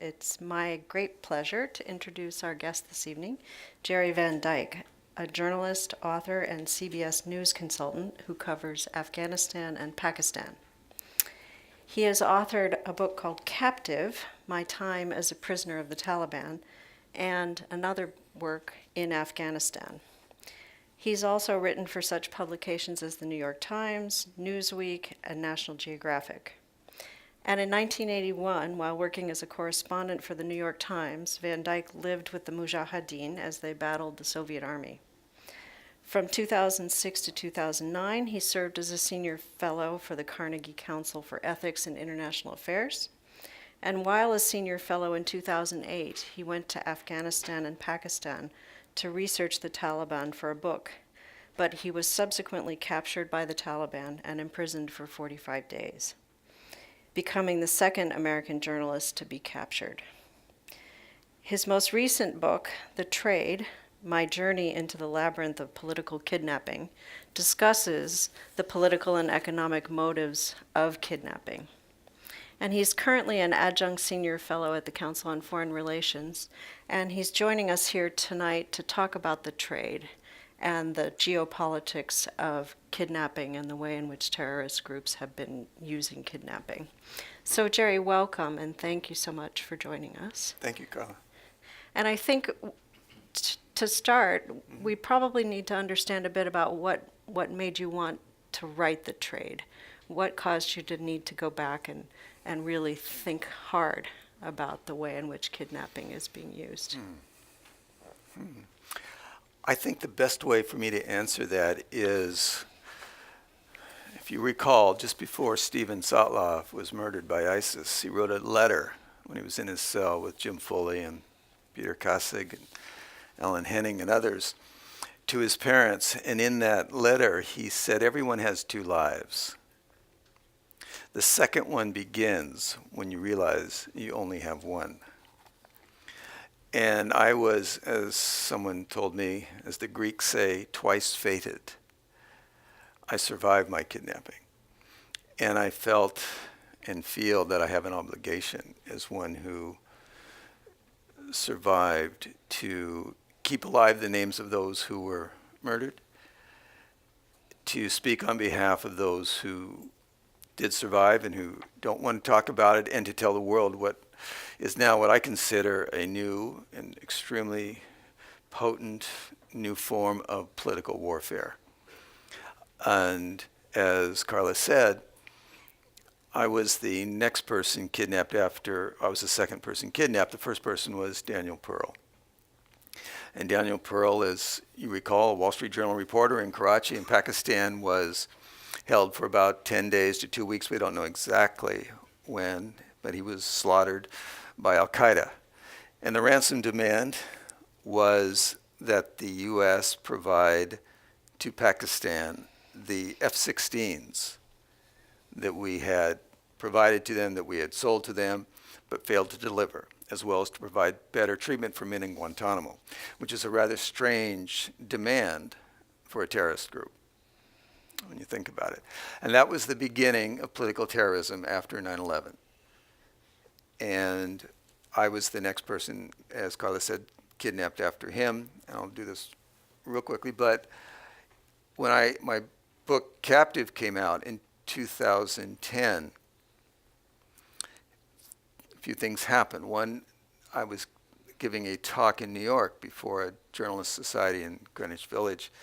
It's my great pleasure to introduce our guest this evening, Jere Van Dyk, a journalist, author, and CBS News consultant who covers Afghanistan and Pakistan. He has authored a book called Captive, My Time as a Prisoner of the Taliban, and another work in Afghanistan. He's also written for such publications as the New York Times, Newsweek, and National Geographic. And in 1981, while working as a correspondent for the New York Times, Van Dyk lived with the Mujahideen as they battled the Soviet Army. From 2006 to 2009, he served as a senior fellow for the Carnegie Council for Ethics and International Affairs. And while a senior fellow in 2008, he went to Afghanistan and Pakistan to research the Taliban for a book, but he was subsequently captured by the Taliban and imprisoned for 45 days, becoming the second American journalist to be captured. His most recent book, The Trade, My Journey into the Labyrinth of Political Kidnapping, discusses the political and economic motives of kidnapping. And he's currently an adjunct senior fellow at the Council on Foreign Relations, and he's joining us here tonight to talk about the trade and the geopolitics of kidnapping and the way in which terrorist groups have been using kidnapping. So, Jere, welcome, and thank you so much for joining us. Thank you, Carla. And I think to start, we probably need to understand a bit about what made you want to write The Trade. What caused you to need to go back and really think hard about the way in which kidnapping is being used? I think the best way for me to answer that is, if you recall, just before Steven Sotloff was murdered by ISIS, he wrote a letter when he was in his cell with Jim Foley and Peter Kassig and Alan Henning and others to his parents. And in that letter, he said, everyone has two lives. The second one begins when you realize you only have one. And I was, as someone told me, as the Greeks say, twice fated. I survived my kidnapping. And I felt and feel that I have an obligation as one who survived to keep alive the names of those who were murdered, to speak on behalf of those who did survive and who don't want to talk about it, and to tell the world what is now what I consider a new and extremely potent new form of political warfare. And as Carla said, I was the next person kidnapped after I was the second person kidnapped. The first person was Daniel Pearl. And Daniel Pearl, as you recall, a Wall Street Journal reporter in Karachi in Pakistan, was held for about 10 days to 2 weeks. We don't know exactly when, but he was slaughtered by al-Qaeda. And the ransom demand was that the U.S. provide to Pakistan the F-16s that we had provided to them, that we had sold to them, but failed to deliver, as well as to provide better treatment for men in Guantanamo, which is a rather strange demand for a terrorist group, when you think about it. And that was the beginning of political terrorism after 9/11. And I was the next person, as Carla said, kidnapped after him. And I'll do this real quickly, but when my book Captive came out in 2010, a few things happened. One, I was giving a talk in New York before a journalist society in Greenwich Village,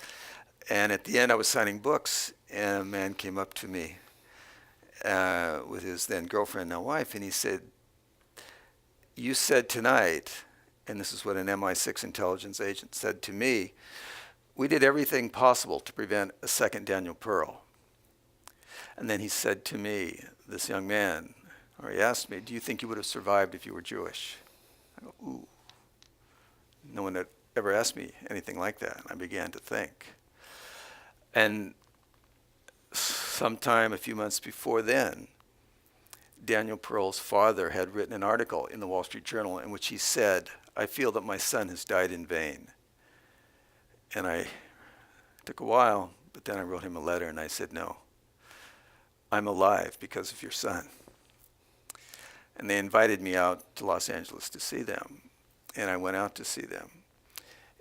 and at the end I was signing books, and a man came up to me with his then girlfriend, now wife, and he said, "You said tonight," and this is what an MI6 intelligence agent said to me, "we did everything possible to prevent a second Daniel Pearl." And then he said to me, this young man, or he asked me, "Do you think you would have survived if you were Jewish?" I go, ooh. No one had ever asked me anything like that. I began to think. And sometime a few months before then, Daniel Pearl's father had written an article in the Wall Street Journal in which he said, "I feel that my son has died in vain." And I took a while, but then I wrote him a letter and I said, "No, I'm alive because of your son." And they invited me out to Los Angeles to see them. And I went out to see them.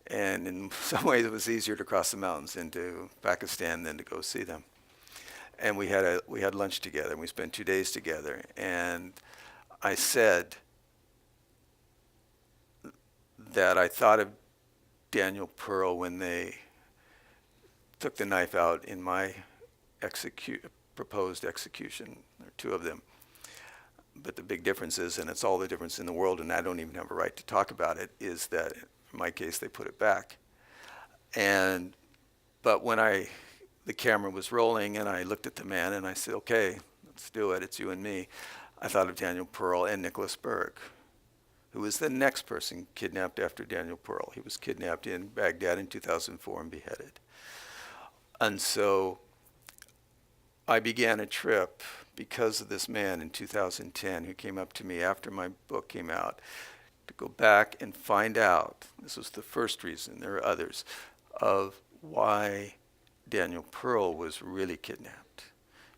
And in some ways, it was easier to cross the mountains into Pakistan than to go see them. And we had lunch together, and we spent 2 days together. And I said that I thought of Daniel Pearl when they took the knife out in my proposed execution. There are two of them. But the big difference is, and it's all the difference in the world, and I don't even have a right to talk about it, is that in my case they put it back. But when the camera was rolling and I looked at the man and I said, okay, let's do it, it's you and me, I thought of Daniel Pearl and Nicholas Berg, who was the next person kidnapped after Daniel Pearl. He was kidnapped in Baghdad in 2004 and beheaded. And so I began a trip because of this man in 2010 who came up to me after my book came out to go back and find out, this was the first reason, there are others, of why Daniel Pearl was really kidnapped,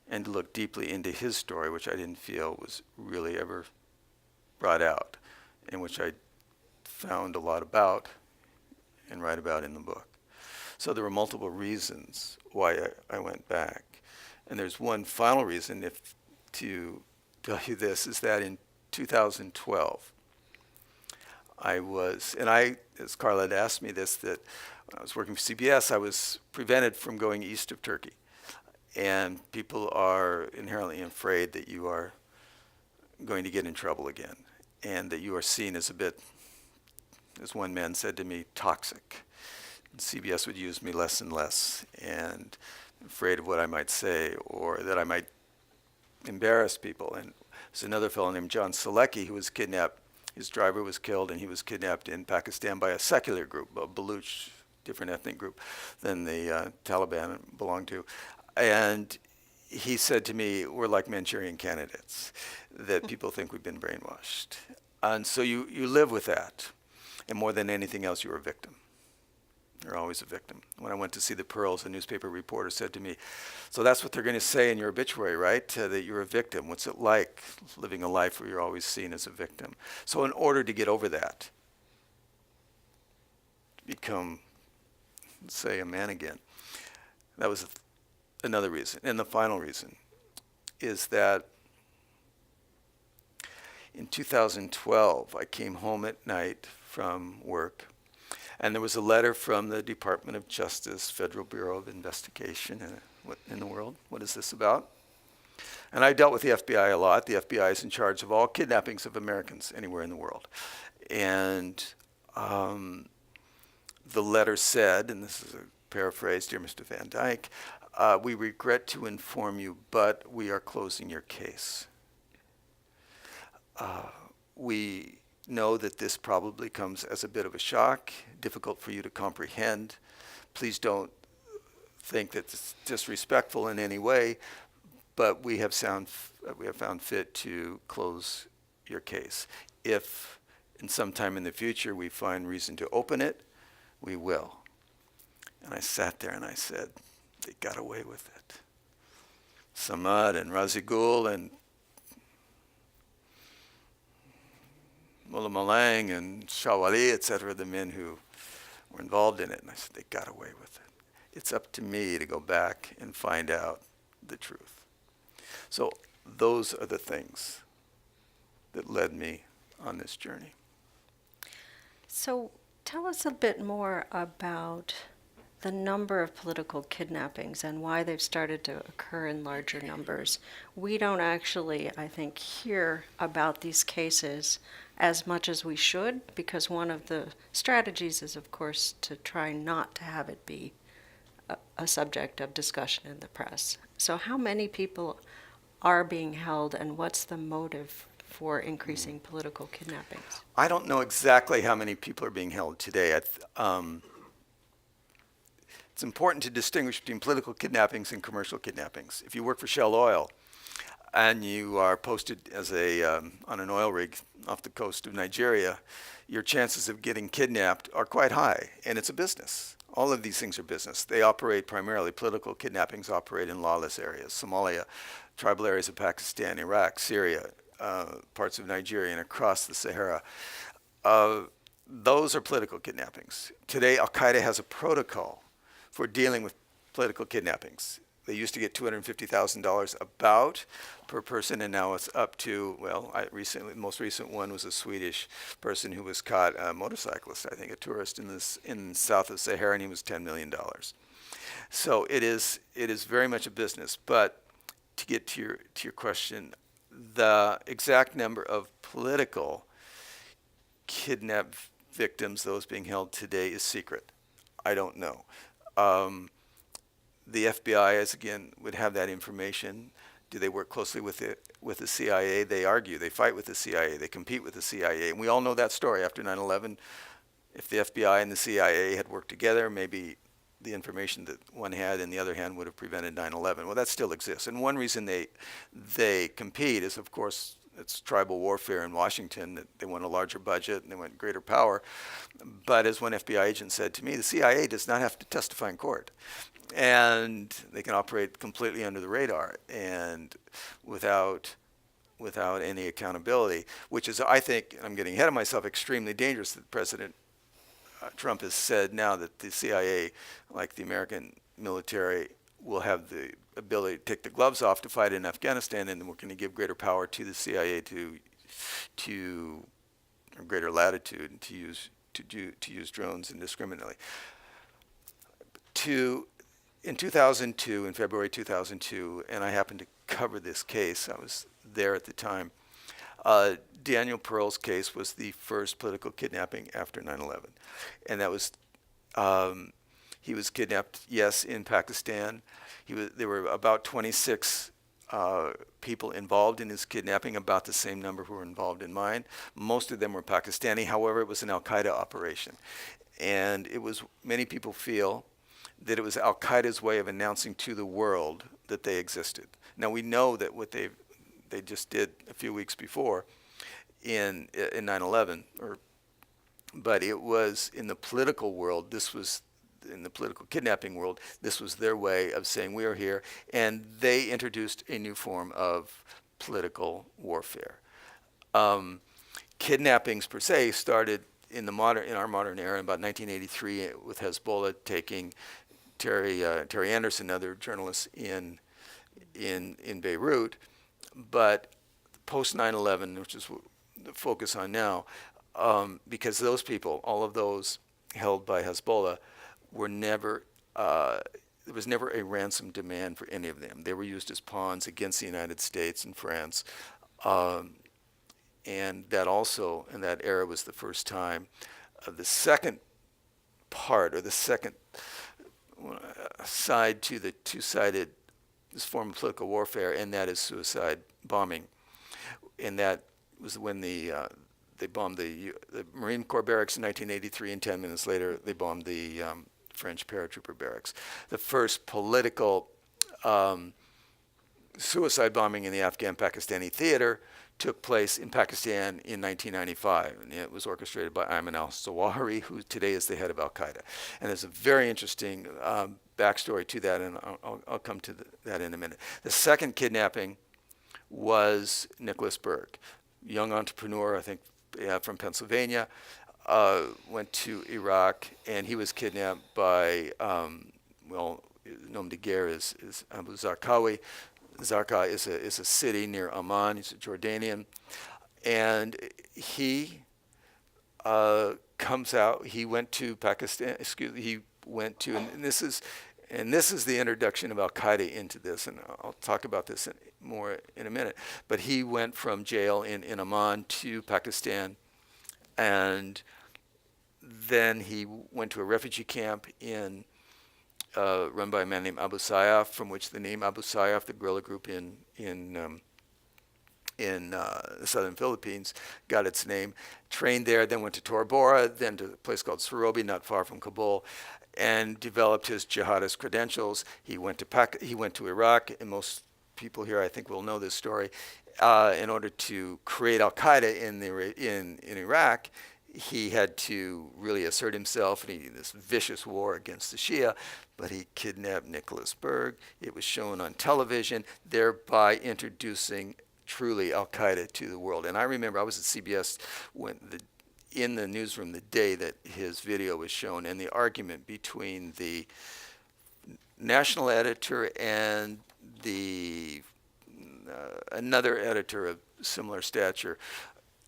and to look deeply into his story, which I didn't feel was really ever brought out, and which I found a lot about and write about in the book. So there were multiple reasons why I went back. And there's one final reason, if to tell you this, is that in 2012, as Carla had asked me this, that when I was working for CBS, I was prevented from going east of Turkey. And people are inherently afraid that you are going to get in trouble again, and that you are seen as a bit, as one man said to me, toxic. And CBS would use me less and less, and afraid of what I might say, or that I might embarrass people. And there's another fellow named John Selecki who was kidnapped. His driver was killed, and he was kidnapped in Pakistan by a secular group, a Baluch, different ethnic group than the Taliban belonged to. And he said to me, we're like Manchurian candidates, that people think we've been brainwashed. And so you live with that. And more than anything else, you're a victim. You're always a victim. When I went to see the Pearls, a newspaper reporter said to me, so that's what they're going to say in your obituary, right? That you're a victim. What's it like living a life where you're always seen as a victim? So in order to get over that, to become, say, a man again, that was another reason. And the final reason is that in 2012, I came home at night from work, and there was a letter from the Department of Justice, Federal Bureau of Investigation. What in the world? What is this about? And I dealt with the FBI a lot. The FBI is in charge of all kidnappings of Americans anywhere in the world. And the letter said, and this is a paraphrase, Dear Mr. Van Dyke, we regret to inform you, but we are closing your case. We know that this probably comes as a bit of a shock, difficult for you to comprehend. Please don't think that it's disrespectful in any way, but we have found fit to close your case. If in some time in the future we find reason to open it, we will. And I sat there and I said, they got away with it. Samad and Razigul and Mullah Malang and Shawali, etc., the men who were involved in it. And I said, they got away with it. It's up to me to go back and find out the truth. So those are the things that led me on this journey. So tell us a bit more about the number of political kidnappings and why they've started to occur in larger numbers. We don't actually, I think, hear about these cases as much as we should, because one of the strategies is, of course, to try not to have it be a subject of discussion in the press. So how many people are being held, and what's the motive for increasing political kidnappings? I don't know exactly how many people are being held today. It's important to distinguish between political kidnappings and commercial kidnappings. If you work for Shell Oil and you are posted as on an oil rig off the coast of Nigeria, your chances of getting kidnapped are quite high, and it's a business. All of these things are business. They operate primarily, political kidnappings operate in lawless areas, Somalia, tribal areas of Pakistan, Iraq, Syria, parts of Nigeria and across the Sahara. Those are political kidnappings. Today, al-Qaeda has a protocol for dealing with political kidnappings. They used to get $250,000 about per person, and now it's up to, well, the most recent one was a Swedish person who was caught, a motorcyclist, I think, a tourist in south of Sahara, and he was $10 million. So it is very much a business. But to get to your question, the exact number of political kidnap victims, those being held today, is secret. I don't know. The FBI, as again, would have that information. Do they work closely with the CIA? They argue. They fight with the CIA. They compete with the CIA. And we all know that story after 9/11. If the FBI and the CIA had worked together, maybe the information that one had in the other hand would have prevented 9/11. Well, that still exists. And one reason they compete is, of course, it's tribal warfare in Washington, that they want a larger budget and they want greater power. But as one FBI agent said to me, the CIA does not have to testify in court. And they can operate completely under the radar and without any accountability, which is, I think, I'm getting ahead of myself, extremely dangerous. That President Trump has said now that the CIA, like the American military, will have the ability to take the gloves off to fight in Afghanistan, and we're going to give greater power to the CIA to or greater latitude to use drones indiscriminately. In 2002, in February 2002, and I happened to cover this case. I was there at the time. Daniel Pearl's case was the first political kidnapping after 9/11, and that was he was kidnapped, yes, in Pakistan. There were about 26 people involved in his kidnapping, about the same number who were involved in mine. Most of them were Pakistani. However, it was an al-Qaeda operation, and it was, many people feel that it was al-Qaeda's way of announcing to the world that they existed. Now, we know that what they just did a few weeks before in 9/11, but it was in the political world, in the political kidnapping world, this was their way of saying we are here, and they introduced a new form of political warfare. Kidnappings per se started in our modern era in about 1983 with Hezbollah taking Terry Anderson, another journalist in Beirut, but post 9/11, which is the focus on now, because those people, all of those held by Hezbollah, were never there was never a ransom demand for any of them. They were used as pawns against the United States and France, and that also in that era was the first time. The second part, or the second side to the two-sided this form of political warfare, and that is suicide bombing. And that was when they bombed the Marine Corps barracks in 1983, and 10 minutes later they bombed the French paratrooper barracks. The first political suicide bombing in the Afghan-Pakistani theater took place in Pakistan in 1995, and it was orchestrated by Ayman al-Zawahiri, who today is the head of al-Qaeda. And there's a very interesting backstory to that, and I'll come to that in a minute. The second kidnapping was Nicholas Berg, young entrepreneur, I think from Pennsylvania, went to Iraq, and he was kidnapped by, nom de guerre is Abu Zarqawi. Zarqa is a city near Amman. He's a Jordanian, and he comes out. He went to Pakistan. He went to, and this is the introduction of al-Qaeda into this, and I'll talk about this more in a minute. But he went from jail in Amman to Pakistan, and then he went to a refugee camp run by a man named Abu Sayyaf, from which the name Abu Sayyaf, the guerrilla group in the southern Philippines, got its name. Trained there, then went to Tora Bora, then to a place called Sarobi, not far from Kabul, and developed his jihadist credentials. He went to Iraq, and most people here, I think, will know this story. In order to create al-Qaeda in Iraq, he had to really assert himself in this vicious war against the Shia, but he kidnapped Nicholas Berg. It was shown on television, thereby introducing truly al-Qaeda to the world. And I remember I was at CBS in the newsroom the day that his video was shown, and the argument between the national editor and the another editor of similar stature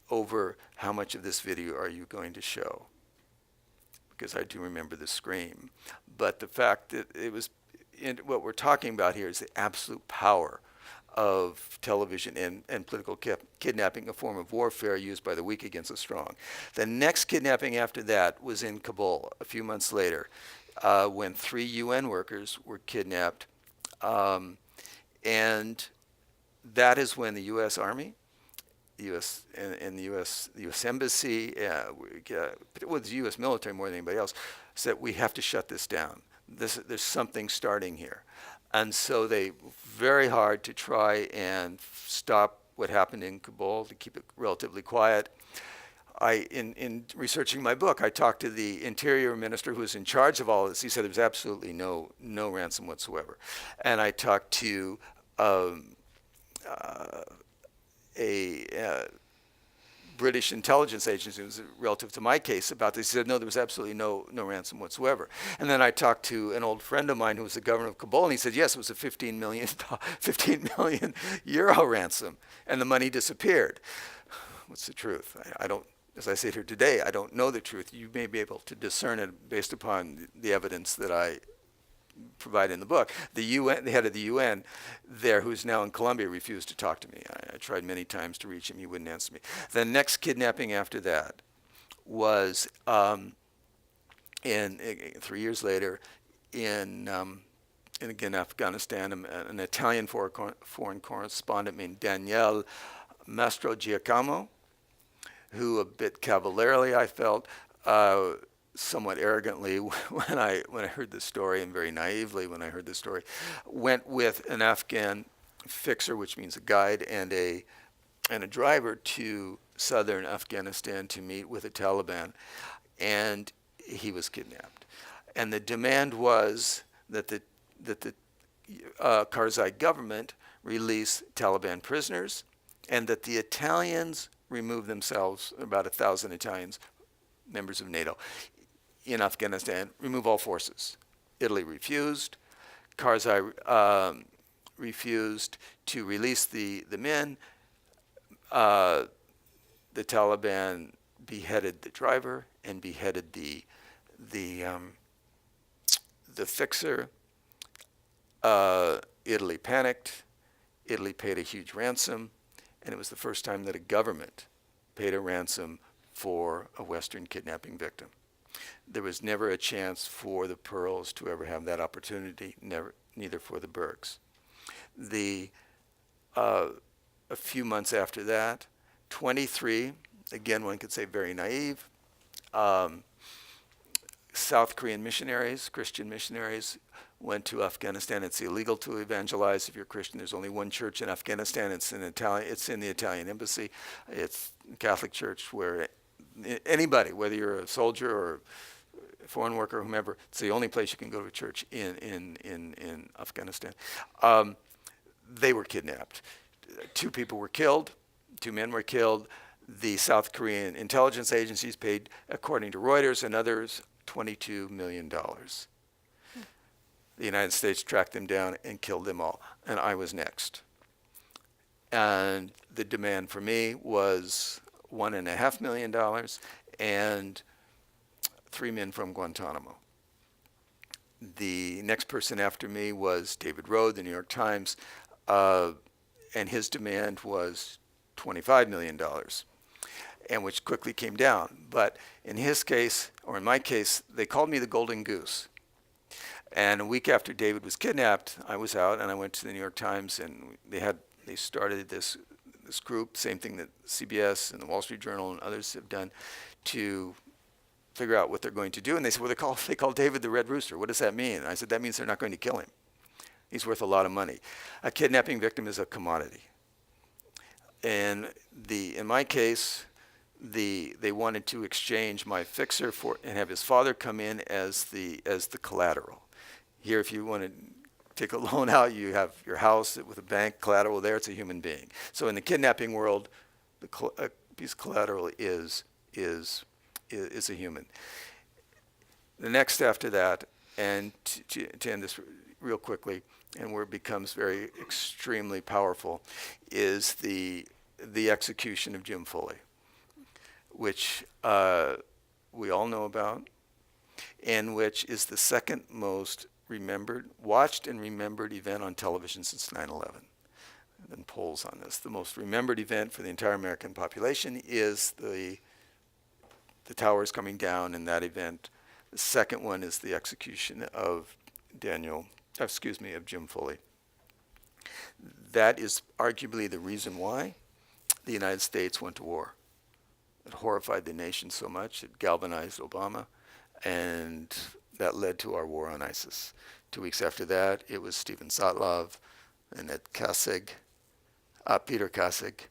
over how much of this video are you going to show, because I do remember the scream. But the fact that what we're talking about here is the absolute power of television and political kidnapping, a form of warfare used by the weak against the strong. The next kidnapping after that was in Kabul a few months later, when 3 UN workers were kidnapped. And that is when the U.S. Army, the U.S. and the U.S. Embassy, with the U.S. military more than anybody else, said we have to shut this down. There's something starting here. And so they very hard to try and stop what happened in Kabul, to keep it relatively quiet. In researching my book, I talked to the interior minister who was in charge of all of this. He said there was absolutely no ransom whatsoever. And I talked to a British intelligence agency, who was relative to my case, about this. He said, no, there was absolutely no ransom whatsoever. And then I talked to an old friend of mine who was the governor of Kabul, and he said, yes, it was a 15 million euro ransom, and the money disappeared. What's the truth? I don't, as I sit here today, I don't know the truth. You may be able to discern it based upon the evidence that I provide in the book. The head of the UN there, who's now in Colombia, refused to talk to me. I tried many times to reach him. He wouldn't answer me. The next kidnapping after that was 3 years later in again Afghanistan. An Italian foreign correspondent named Daniele Mastrogiacomo, who a bit cavalierly, I felt, somewhat arrogantly when I heard the story, and very naively when I heard the story, went with an Afghan fixer, which means a guide, and a driver to southern Afghanistan to meet with the Taliban, and he was kidnapped. And the demand was that the Karzai government release Taliban prisoners, and that the Italians remove themselves, about 1,000 Italians, members of NATO, in Afghanistan, remove all forces. Italy refused. Karzai refused to release the men. The Taliban beheaded the driver and beheaded the fixer. Italy panicked. Italy paid a huge ransom, and it was the first time that a government paid a ransom for a Western kidnapping victim. There was never a chance for the Pearls to ever have that opportunity, neither for the Bergs. A few months after that, 23, again, one could say very naive, South Korean missionaries, Christian missionaries, went to Afghanistan. It's illegal to evangelize if you're Christian. There's only one church in Afghanistan. It's in the Italian embassy. It's a Catholic church where anybody, whether you're a soldier or a foreign worker or whomever, it's the only place you can go to a church in Afghanistan. They were kidnapped. 2 people were killed. 2 men were killed. The South Korean intelligence agencies paid, according to Reuters and others, $22 million. The United States tracked them down and killed them all, and I was next. And the demand for me was $1.5 million and 3 men from Guantanamo. The next person after me was David Rohde, the New York Times, and his demand was $25 million, and which quickly came down. But in his case, or in my case, they called me the Golden Goose. And a week after David was kidnapped, I was out and I went to the New York Times, and they started this group, same thing that CBS and the Wall Street Journal and others have done, to figure out what they're going to do. And they said, well, they call David the Red Rooster. What does that mean? And I said, that means they're not going to kill him. He's worth a lot of money. A kidnapping victim is a commodity. And in my case, they wanted to exchange my fixer and have his father come in as the collateral. Here, if you want to take a loan out, you have your house with a bank collateral there, it's a human being. So in the kidnapping world, a piece of collateral is a human. The next after that, and to end this real quickly, and where it becomes very extremely powerful, is the execution of Jim Foley, which we all know about, and which is the second most watched and remembered event on television since 9/11. There have been polls on this. The most remembered event for the entire American population is the towers coming down in that event. The second one is the execution of Jim Foley. That is arguably the reason why the United States went to war. It horrified the nation so much, it galvanized Obama, and that led to our war on ISIS. 2 weeks after that, it was Stephen Sotlov, and Peter Kasig,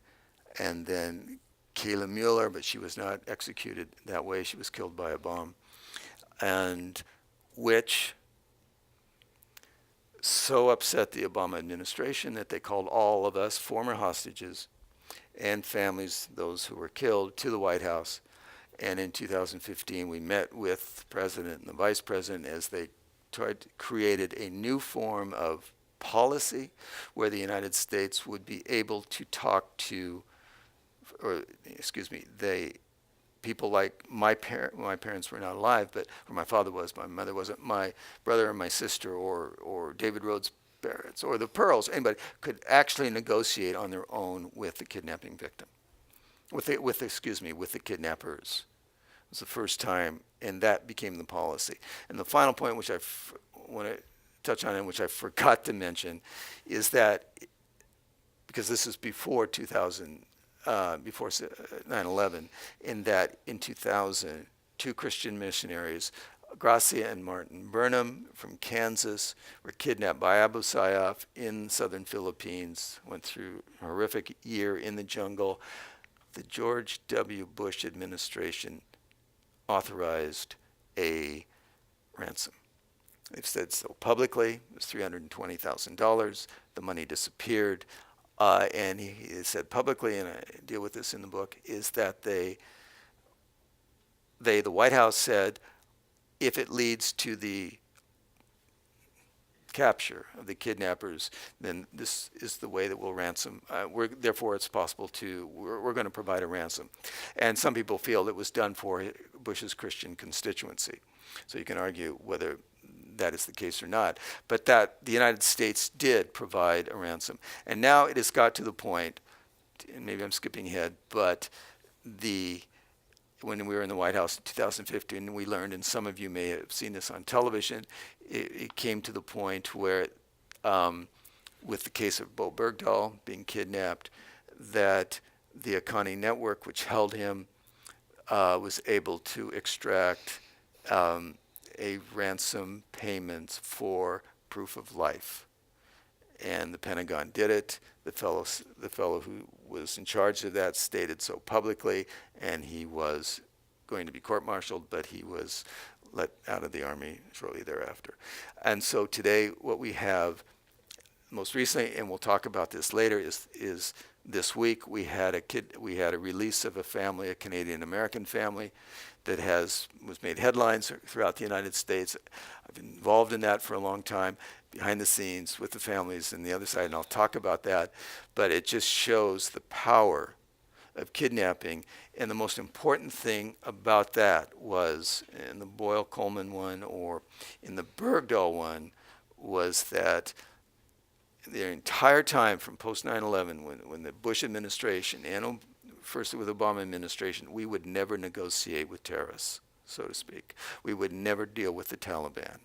and then Kayla Mueller, but she was not executed that way. She was killed by a bomb, and which so upset the Obama administration that they called all of us former hostages and families, those who were killed, to the White House. And in 2015, we met with the president and the vice president as they created a new form of policy where the United States would be able to talk to, people like my parents were not alive, but or my father was, my mother wasn't, my brother and my sister, or David Rhodes Barrett's, or the Pearls, anybody could actually negotiate on their own with the kidnapping victim, with the kidnappers. It was the first time, and that became the policy. And the final point, which I want to touch on, and which I forgot to mention, is that because this is before 9/11, in that in 2000, two Christian missionaries, Gracia and Martin Burnham from Kansas, were kidnapped by Abu Sayyaf in southern Philippines, went through a horrific year in the jungle. The George W. Bush administration authorized a ransom. They've said so publicly. It was $320,000. The money disappeared. And he said publicly, and I deal with this in the book, is that the White House said, if it leads to the capture of the kidnappers, then this is the way that we'll ransom. Therefore, it's possible we're going to provide a ransom. And some people feel it was done for Bush's Christian constituency. So you can argue whether that is the case or not. But that the United States did provide a ransom. And now it has got to the point, and maybe I'm skipping ahead, but when we were in the White House in 2015, we learned, and some of you may have seen this on television, it came to the point where, with the case of Bo Bergdahl being kidnapped, that the Akani network, which held him, was able to extract a ransom payment for proof of life. And the Pentagon did it. The fellow who was in charge of that stated so publicly, and he was going to be court-martialed, but he was let out of the Army shortly thereafter. And so today what we have most recently, and we'll talk about this later, is this week we had a release of a family, a Canadian-American family, that was made headlines throughout the United States. I've been involved in that for a long time, behind the scenes with the families and the other side, and I'll talk about that. But it just shows the power of kidnapping. And the most important thing about that was, in the Boyle-Coleman one or in the Bergdahl one, was that the entire time from post 9/11, when the Bush administration and first with the Obama administration, we would never negotiate with terrorists, so to speak. We would never deal with the Taliban.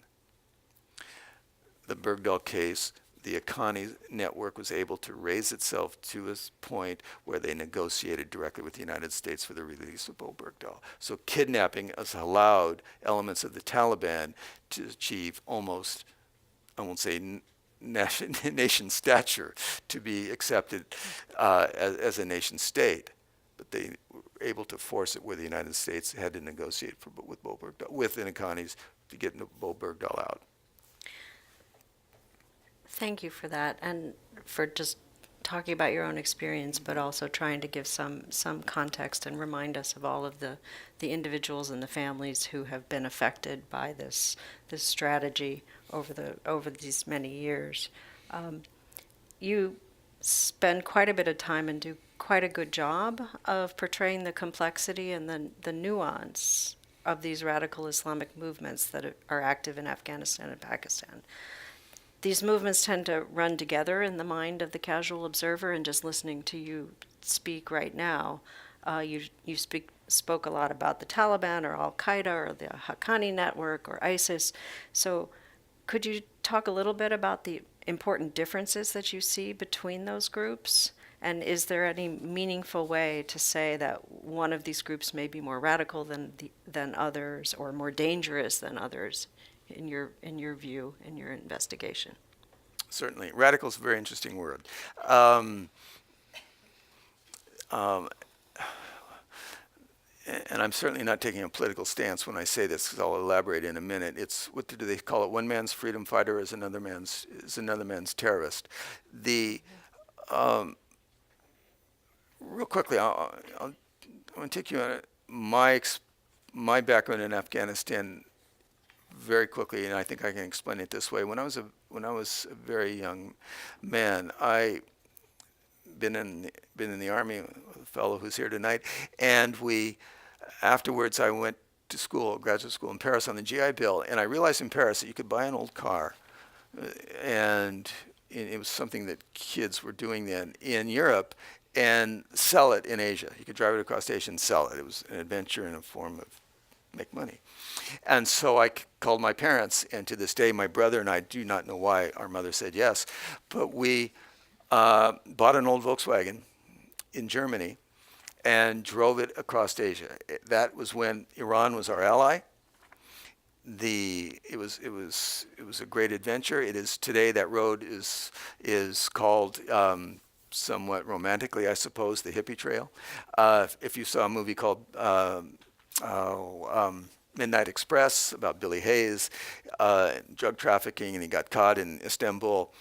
The Bergdahl case, the Akani network was able to raise itself to a point where they negotiated directly with the United States for the release of Bo Bergdahl. So kidnapping has allowed elements of the Taliban to achieve almost, I won't say nation stature, to be accepted as a nation state. But they were able to force it where the United States had to negotiate with Bo Bergdahl, with the Akanis, to get Bo Bergdahl out. Thank you for that, and for just talking about your own experience, but also trying to give some context and remind us of all of the individuals and the families who have been affected by this strategy over these many years. You spend quite a bit of time and do quite a good job of portraying the complexity and the nuance of these radical Islamic movements that are active in Afghanistan and Pakistan. These movements tend to run together in the mind of the casual observer, and just listening to you speak right now, you spoke a lot about the Taliban or al-Qaeda or the Haqqani network or ISIS. So could you talk a little bit about the important differences that you see between those groups? And is there any meaningful way to say that one of these groups may be more radical than others, or more dangerous than others, in your view, in your investigation? Certainly. Radical is a very interesting word. Um, um, and I'm certainly not taking a political stance when I say this, because I'll elaborate in a minute. It's, what do they call it? One man's freedom fighter is another man's terrorist. The real quickly, I'll take you on my background in Afghanistan very quickly, and I think I can explain it this way. When I was a very young man, I been in the army with a fellow who's here tonight, and afterwards I went to school, graduate school in Paris on the GI Bill, and I realized in Paris that you could buy an old car, and it was something that kids were doing then in Europe, and sell it in Asia. You could drive it across Asia and sell it. It was an adventure in a form of make money. And so I called my parents, and to this day, my brother and I do not know why our mother said yes, but we bought an old Volkswagen in Germany and drove it across Asia. That was when Iran was our ally. It was a great adventure. It is today. That road is called somewhat romantically, I suppose, the Hippie Trail. If you saw a movie called Midnight Express about Billy Hayes, drug trafficking, and he got caught in Istanbul.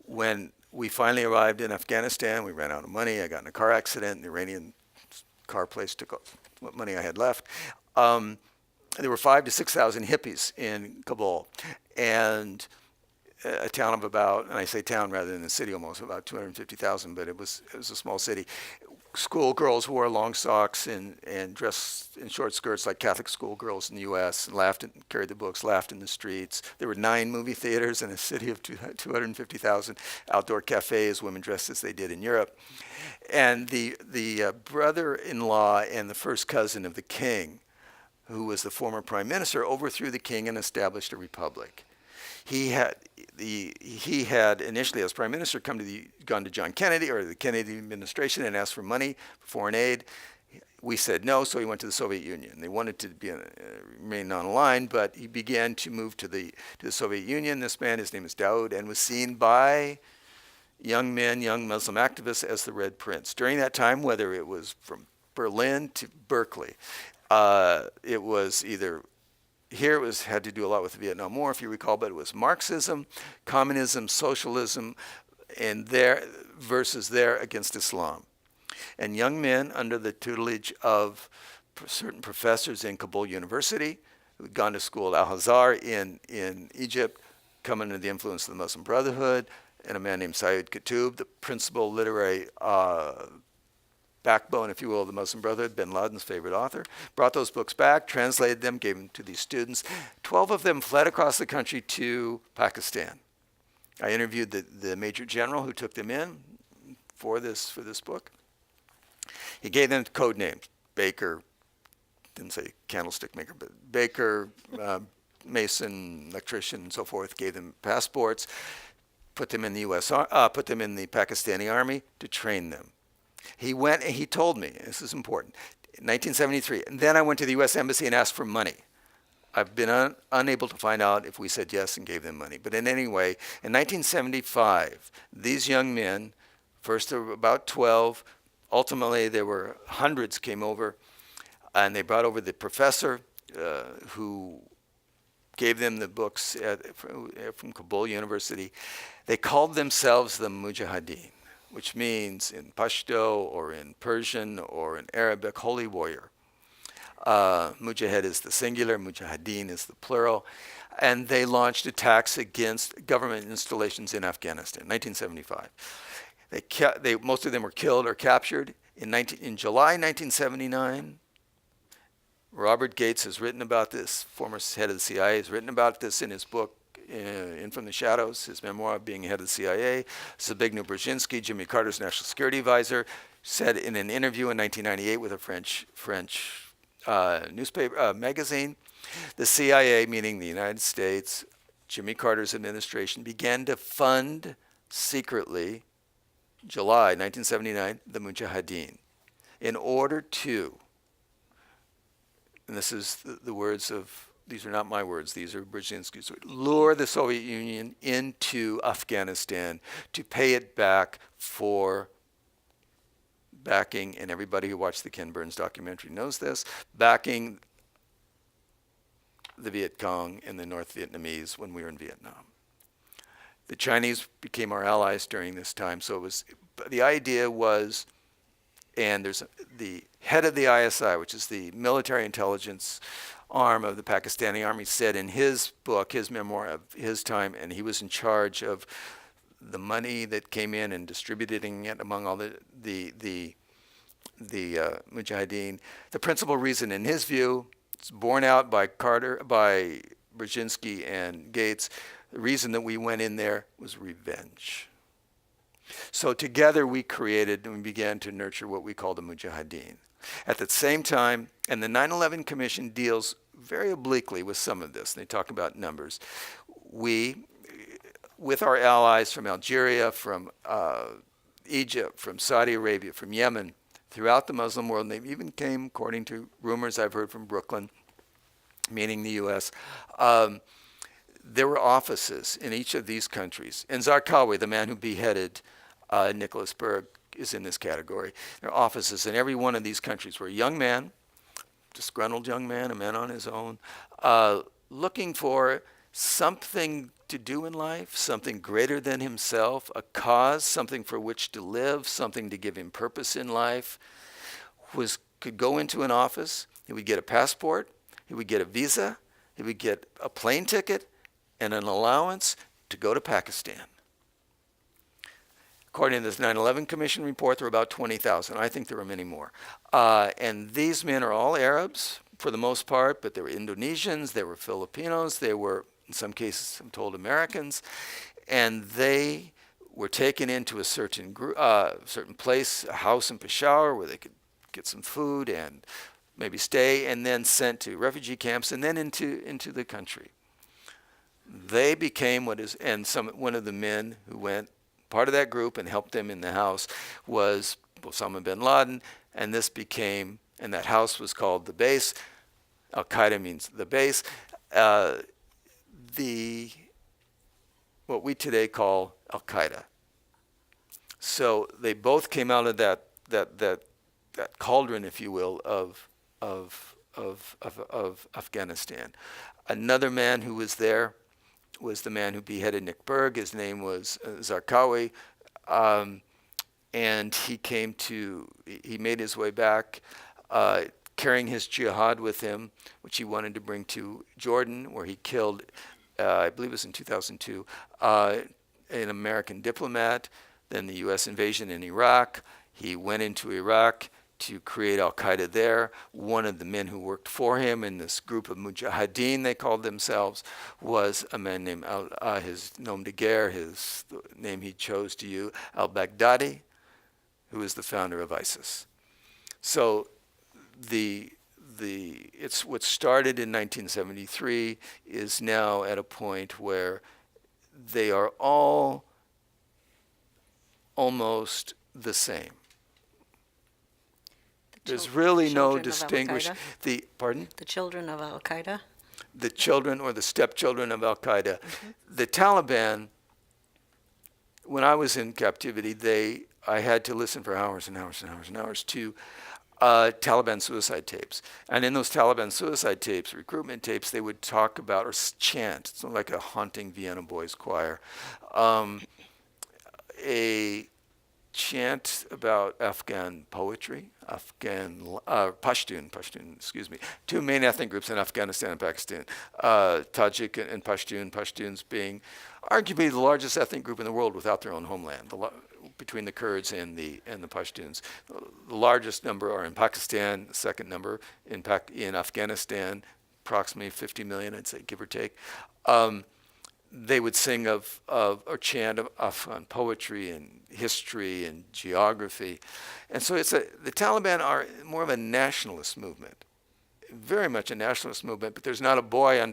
When we finally arrived in Afghanistan, we ran out of money. I got in a car accident. The Iranian car place took what money I had left. There were 5,000 to 6,000 hippies in Kabul, and a town of about, and I say town rather than a city almost, about 250,000, but it was a small city. Schoolgirls wore long socks and dressed in short skirts like Catholic schoolgirls in the U.S. and laughed and carried the books, laughed in the streets. There were 9 movie theaters in a city of 250,000, outdoor cafes, women dressed as they did in Europe. And the brother-in-law and the first cousin of the king, who was the former prime minister, overthrew the king and established a republic. He had initially, as prime minister, gone to John Kennedy or the Kennedy administration and asked for money for foreign aid. We said no, so he went to the Soviet Union. They wanted to remain non-aligned, but he began to move to the Soviet Union. This man, his name is Daoud, and was seen by young men, young Muslim activists, as the Red Prince. During that time, whether it was from Berlin to Berkeley, it was either. Here it had to do a lot with the Vietnam War, if you recall, but it was Marxism, communism, socialism, and versus against Islam. And young men under the tutelage of certain professors in Kabul University, who had gone to school at Al-Azhar in Egypt, come under the influence of the Muslim Brotherhood, and a man named Sayyid Qutb, the principal literary backbone, if you will, of the Muslim Brotherhood, bin Laden's favorite author, brought those books back, translated them, gave them to these students. 12 of them fled across the country to Pakistan. I interviewed the major general who took them in for this book. He gave them code names: Baker, didn't say candlestick maker, but Baker, Mason, electrician, and so forth. Gave them passports, put them in the put them in the Pakistani army to train them. He went and he told me, this is important, in 1973, and then I went to the U.S. Embassy and asked for money. I've been unable to find out if we said yes and gave them money. But in any way, in 1975, these young men, first there were about 12, ultimately there were hundreds came over, and they brought over the professor who gave them the books from Kabul University. They called themselves the Mujahideen, which means in Pashto or in Persian or in Arabic, holy warrior. Mujahid is the singular, Mujahideen is the plural. And they launched attacks against government installations in Afghanistan, 1975. Most of them were killed or captured. In July 1979, Robert Gates has written about this, former head of the CIA, has written about this in his book, In From the Shadows, his memoir of being head of the CIA. Zbigniew Brzezinski, Jimmy Carter's national security advisor, said in an interview in 1998 with a French newspaper magazine, the CIA, meaning the United States, Jimmy Carter's administration, began to fund secretly, July 1979, the Mujahideen, in order to, and this is the words of, these are not my words, these are Brzezinski's words, lure the Soviet Union into Afghanistan to pay it back for backing, and everybody who watched the Ken Burns documentary knows this, backing the Viet Cong and the North Vietnamese when we were in Vietnam. The Chinese became our allies during this time, so the idea was, and there's the head of the ISI, which is the military intelligence arm of the Pakistani army, said in his book, his memoir of his time, and he was in charge of the money that came in and distributing it among all the Mujahideen. The principal reason, in his view, it's borne out by Brzezinski and Gates, the reason that we went in there was revenge. So together we created and we began to nurture what we call the Mujahideen. At the same time, and the 9/11 Commission deals very obliquely with some of this, and they talk about numbers. We, with our allies from Algeria, from Egypt, from Saudi Arabia, from Yemen, throughout the Muslim world, and they even came, according to rumors I've heard from Brooklyn, meaning the U.S., there were offices in each of these countries. And Zarqawi, the man who beheaded Nicholas Berg, is in this category. There are offices in every one of these countries where a young man, disgruntled young man, a man on his own, looking for something to do in life, something greater than himself, a cause, something for which to live, something to give him purpose in life, could go into an office, he would get a passport, he would get a visa, he would get a plane ticket, and an allowance to go to Pakistan. According to this 9/11 Commission report, there were about 20,000. I think there were many more. And these men are all Arabs for the most part, but there were Indonesians, there were Filipinos, there were, in some cases, I'm told, Americans, and they were taken into a certain place, a house in Peshawar, where they could get some food and maybe stay, and then sent to refugee camps, and then into the country. They became one of the men who went, part of that group and helped them in the house was Osama bin Laden, and that house was called the base. Al-Qaeda means the base. What we today call Al-Qaeda. So they both came out of that cauldron, if you will, of Afghanistan. Another man who was there was the man who beheaded Nick Berg. His name was Zarqawi, and he made his way back, carrying his jihad with him, which he wanted to bring to Jordan, where he killed, I believe it was in 2002, an American diplomat. Then the U.S. invasion in Iraq. He went into Iraq to create al-Qaeda there. One of the men who worked for him in this group of Mujahideen, they called themselves, was a man named, his nom de guerre, the name he chose to use, al-Baghdadi, who is the founder of ISIS. So it's what started in 1973 is now at a point where they are all almost the same. There's really no distinguish. Pardon? The children of al-Qaeda? The children or the stepchildren of al-Qaeda. Mm-hmm. The Taliban, when I was in captivity, I had to listen for hours and hours and hours and hours to Taliban suicide tapes. And in those Taliban suicide tapes, recruitment tapes, they would talk about or chant, it's like a haunting Vienna boys choir, a chant about Afghan poetry, Pashtun, excuse me. Two main ethnic groups in Afghanistan and Pakistan, Tajik and Pashtun, Pashtuns being arguably the largest ethnic group in the world without their own homeland, between the Kurds and the Pashtuns. The largest number are in Pakistan, the second number in Afghanistan, approximately 50 million, I'd say, give or take. They would sing or chant of Afghan poetry and history and geography. And so the Taliban are more of a nationalist movement, very much a nationalist movement, but there's not a boy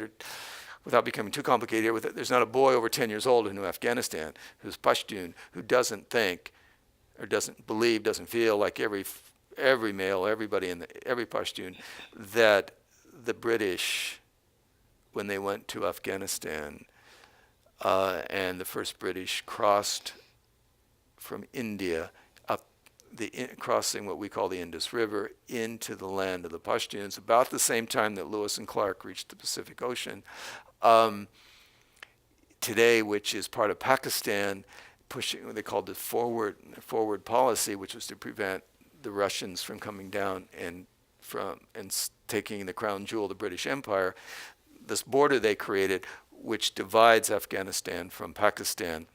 without becoming too complicated here, there's not a boy over 10 years old in Afghanistan who's Pashtun who doesn't think or doesn't believe, doesn't feel like every male, everybody every Pashtun, that the British, when they went to Afghanistan, and the first British crossed from India up crossing what we call the Indus River into the land of the Pashtuns about the same time that Lewis and Clark reached the Pacific Ocean. Today, which is part of Pakistan, pushing what they called the forward policy, which was to prevent the Russians from coming down and taking the crown jewel of the British Empire. This border they created, which divides Afghanistan from Pakistan,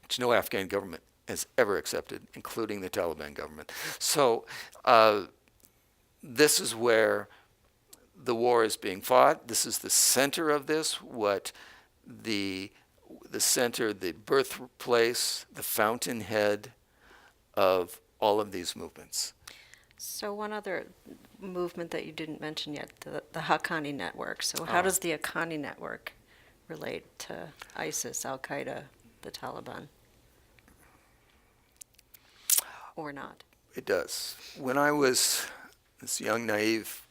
which no Afghan government has ever accepted, including the Taliban government. So this is where the war is being fought. This is the center of this, the center, the birthplace, the fountainhead of all of these movements. So one other movement that you didn't mention yet, the Haqqani network. So how does the Haqqani network relate to ISIS, al-Qaeda, the Taliban? Or not? It does. When I was this young, naive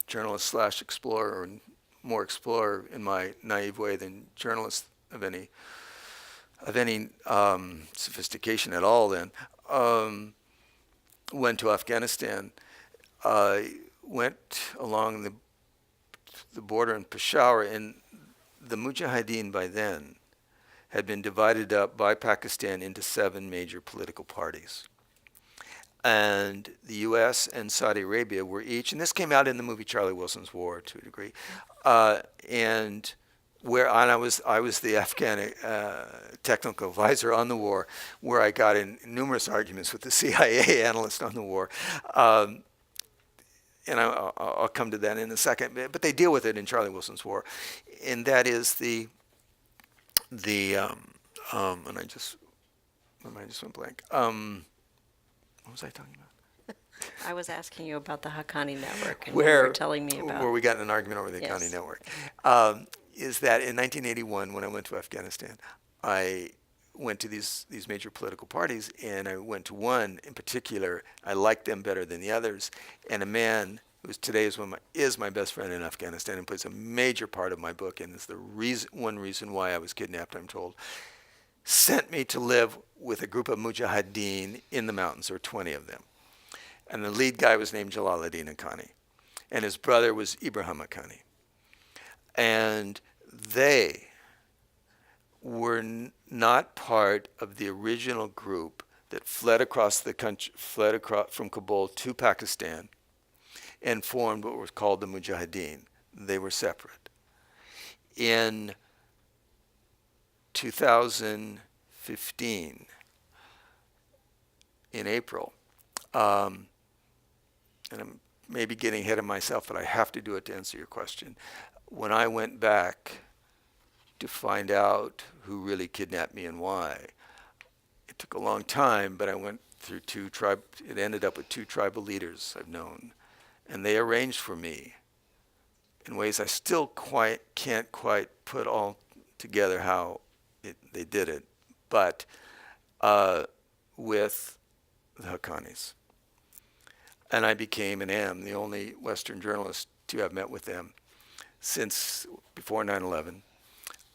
journalist / explorer, and more explorer in my naive way than journalist of any sophistication at all then, went to Afghanistan. I went along the border in Peshawar, and the Mujahideen by then had been divided up by Pakistan into 7 major political parties. And the U.S. and Saudi Arabia were each, and this came out in the movie Charlie Wilson's War to a degree, and I was the Afghan technical advisor on the war, where I got in numerous arguments with the CIA analyst on the war. And I'll come to that in a second, but they deal with it in Charlie Wilson's War, and that is and I just went blank. What was I talking about? I was asking you about the Haqqani network, and where you were telling me about where we got in an argument over the Haqqani Yes. network. Is that in 1981, when I went to Afghanistan, I went to these major political parties, and I went to one in particular. I liked them better than the others, and a man who today is my best friend in Afghanistan and plays a major part of my book, and is the one reason why I was kidnapped, I'm told, sent me to live with a group of Mujahideen in the mountains. There were 20 of them, and the lead guy was named Jalaluddin Haqqani, and his brother was Ibrahim Haqqani, and they were not part of the original group that fled across the country, from Kabul to Pakistan, and formed what was called the Mujahideen. They were separate. In 2015, in April, and I'm maybe getting ahead of myself, but I have to do it to answer your question. When I went back to find out who really kidnapped me and why, it took a long time, but I went through it ended up with 2 tribal leaders I've known, and they arranged for me in ways I still can't quite put all together how they did it, but with the Haqqanis. And I became and am the only Western journalist to have met with them since before 9/11.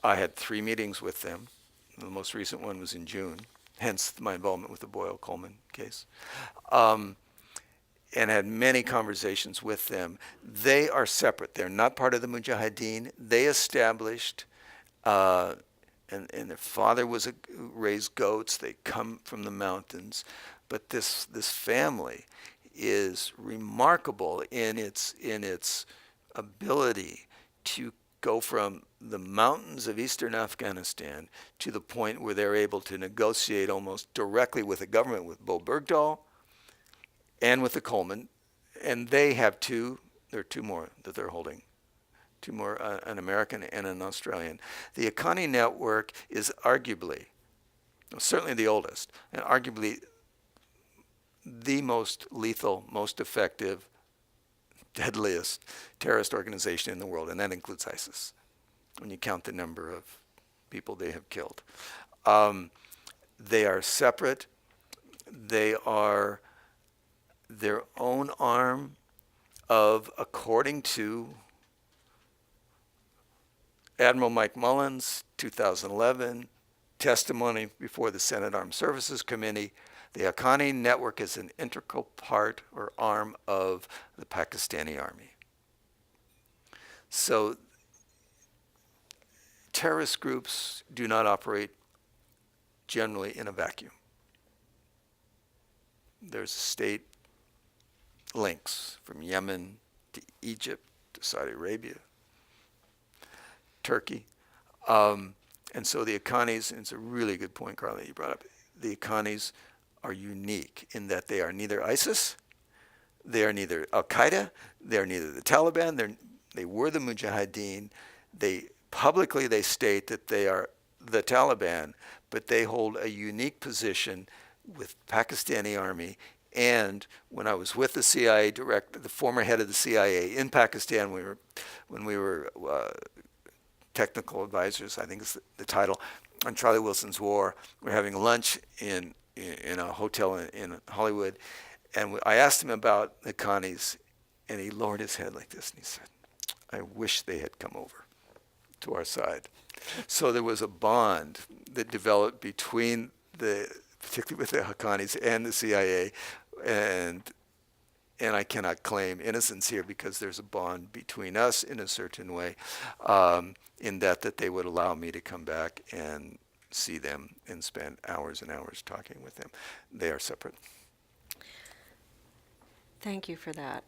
I had 3 meetings with them. The most recent one was in June. hence my involvement with the Boyle-Coleman case, and had many conversations with them. They are separate. They're not part of the Mujahideen. They established, and their father raised goats. They come from the mountains, but this family is remarkable in its ability to go from the mountains of eastern Afghanistan to the point where they're able to negotiate almost directly with the government, with Bo Bergdahl and with the Coleman. And they have there are two more that they're holding. Two more, an American and an Australian. The Haqqani network is arguably, certainly the oldest, and arguably the most lethal, most effective, deadliest terrorist organization in the world, and that includes ISIS, when you count the number of people they have killed. They are separate. They are their own arm of, according to Admiral Mike Mullins, 2011, testimony before the Senate Armed Services Committee, the Haqqani network is an integral part or arm of the Pakistani army. So terrorist groups do not operate generally in a vacuum. There's state links from Yemen to Egypt to Saudi Arabia, Turkey. And so the Haqqanis, and it's a really good point, Carla, that you brought up, the Haqqanis are unique in that they are neither ISIS, they are neither al-Qaeda, they are neither the Taliban, they were the Mujahideen. Publicly they state that they are the Taliban, but they hold a unique position with Pakistani army. And when I was with the CIA director, the former head of the CIA in Pakistan, when we were technical advisors, I think is the title, on Charlie Wilson's war. We're having lunch in a hotel in Hollywood, and I asked him about the Haqqanis, and he lowered his head like this, and he said, "I wish they had come over to our side." So there was a bond that developed between particularly with the Haqqanis and the CIA, and I cannot claim innocence here because there's a bond between us in a certain way, in that they would allow me to come back and see them and spend hours and hours talking with them. They are separate. Thank you for that.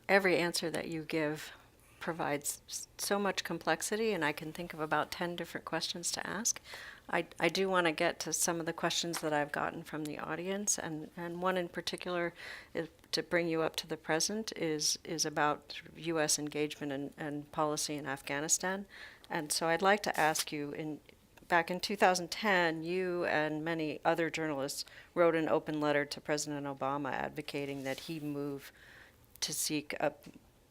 Every answer that you give provides so much complexity, and I can think of about 10 different questions to ask. I do want to get to some of the questions that I've gotten from the audience, and one in particular is, to bring you up to the present, is about U.S. engagement and policy in Afghanistan. And so I'd like to ask you, back in 2010, you and many other journalists wrote an open letter to President Obama advocating that he move to seek a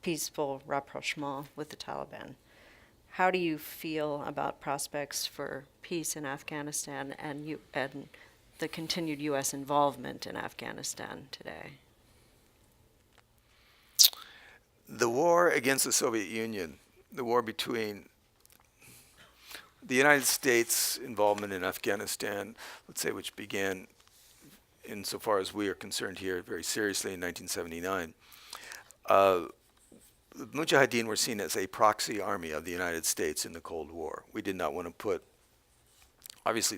peaceful rapprochement with the Taliban. How do you feel about prospects for peace in Afghanistan and the continued U.S. involvement in Afghanistan today? The war against the Soviet Union, the war between the United States' involvement in Afghanistan, let's say, which began, insofar as we are concerned here, very seriously in 1979, the Mujahideen were seen as a proxy army of the United States in the Cold War. We did not want to put, obviously,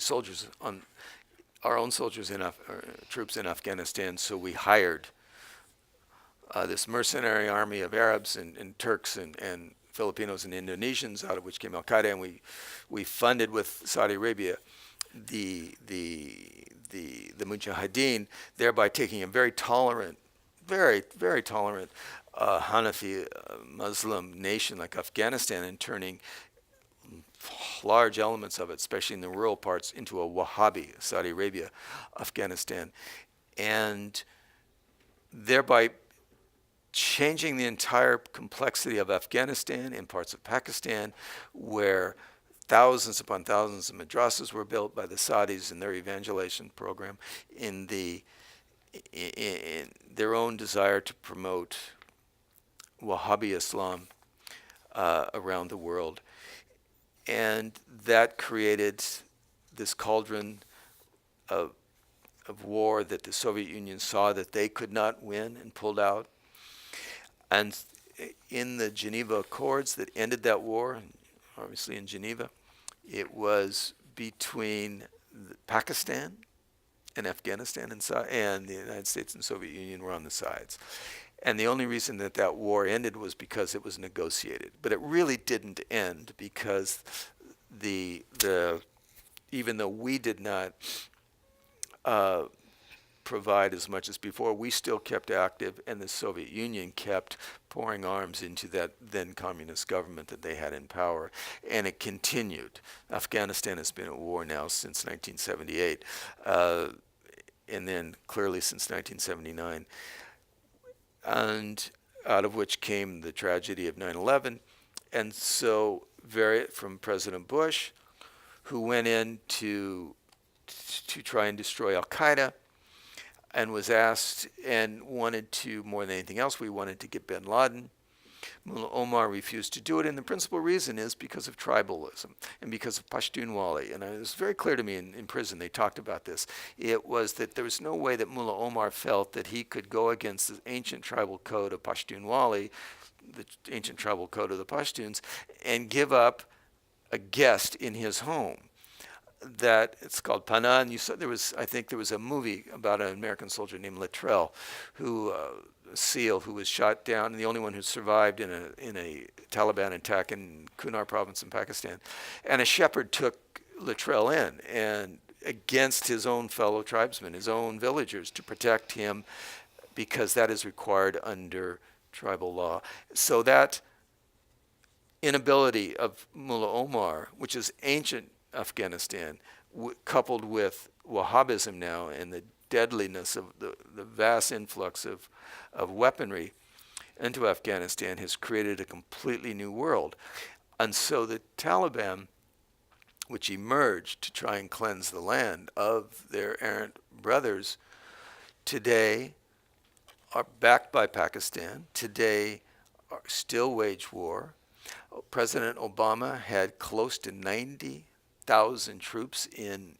our own soldiers troops in Afghanistan, so we hired this mercenary army of Arabs and Turks and Filipinos and Indonesians, out of which came al-Qaeda, and we funded with Saudi Arabia the Mujahideen, thereby taking a very tolerant, very tolerant Hanafi Muslim nation like Afghanistan and turning large elements of it, especially in the rural parts, into a Wahhabi, Saudi Arabia, Afghanistan, and thereby changing the entire complexity of Afghanistan in parts of Pakistan, where thousands upon thousands of madrasas were built by the Saudis in their evangelization program, in their own desire to promote Wahhabi Islam around the world. And that created this cauldron of war that the Soviet Union saw that they could not win and pulled out. And in the Geneva Accords that ended that war, obviously in Geneva, it was between Pakistan and Afghanistan and the United States and the Soviet Union were on the sides. And the only reason that that war ended was because it was negotiated. But it really didn't end because even though we did not provide as much as before, we still kept active, and the Soviet Union kept pouring arms into that then communist government that they had in power, and it continued. Afghanistan has been at war now since 1978, and then clearly since 1979, and out of which came the tragedy of 9/11. And so from President Bush, who went in to try and destroy al-Qaeda, and was asked and wanted to, more than anything else, we wanted to get bin Laden. Mullah Omar refused to do it, and the principal reason is because of tribalism and because of Pashtunwali. And it was very clear to me in prison, they talked about this. It was that there was no way that Mullah Omar felt that he could go against the ancient tribal code of Pashtunwali, the ancient tribal code of the Pashtuns, and give up a guest in his home. That it's called Pana, and I think there was a movie about an American soldier named Luttrell, a SEAL who was shot down, and the only one who survived in a Taliban attack in Kunar province in Pakistan. And a shepherd took Luttrell in, and against his own fellow tribesmen, his own villagers, to protect him, because that is required under tribal law. So that inability of Mullah Omar, which is ancient Afghanistan, coupled with Wahhabism now and the deadliness of the vast influx of weaponry into Afghanistan, has created a completely new world. And so the Taliban, which emerged to try and cleanse the land of their errant brothers, today are backed by Pakistan, today still wage war. President Obama had close to 90,000 troops in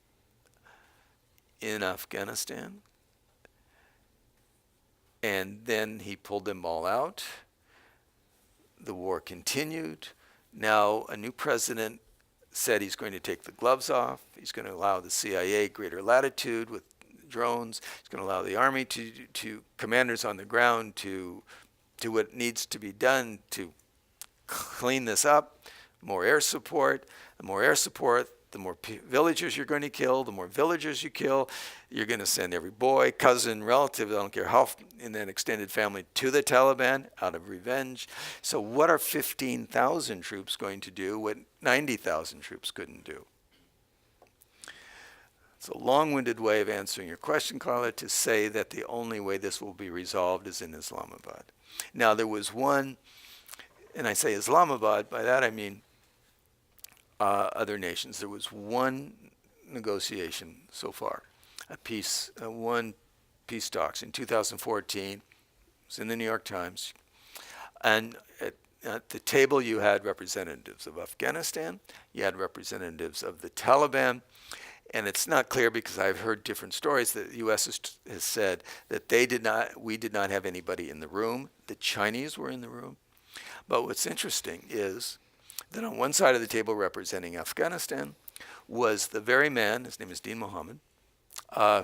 Afghanistan, and then he pulled them all out. The war continued. Now a new president said he's going to take the gloves off. He's going to allow the CIA greater latitude with drones. He's going to allow the army to commanders on the ground to do what needs to be done to clean this up. More air support. The more air support, the more villagers you're going to kill. The more villagers you kill, you're going to send every boy, cousin, relative, I don't care how, in that extended family, to the Taliban out of revenge. So what are 15,000 troops going to do what 90,000 troops couldn't do? It's a long-winded way of answering your question, Carla, to say that the only way this will be resolved is in Islamabad. Now, there was one, and I say Islamabad, by that I mean other nations. There was one negotiation so far, one peace talks in 2014. It was in the New York Times. And at the table you had representatives of Afghanistan, you had representatives of the Taliban, and it's not clear because I've heard different stories that the U.S. has said that we did not have anybody in the room. The Chinese were in the room. But what's interesting is that on one side of the table representing Afghanistan was the very man, his name is Dean Mohammed,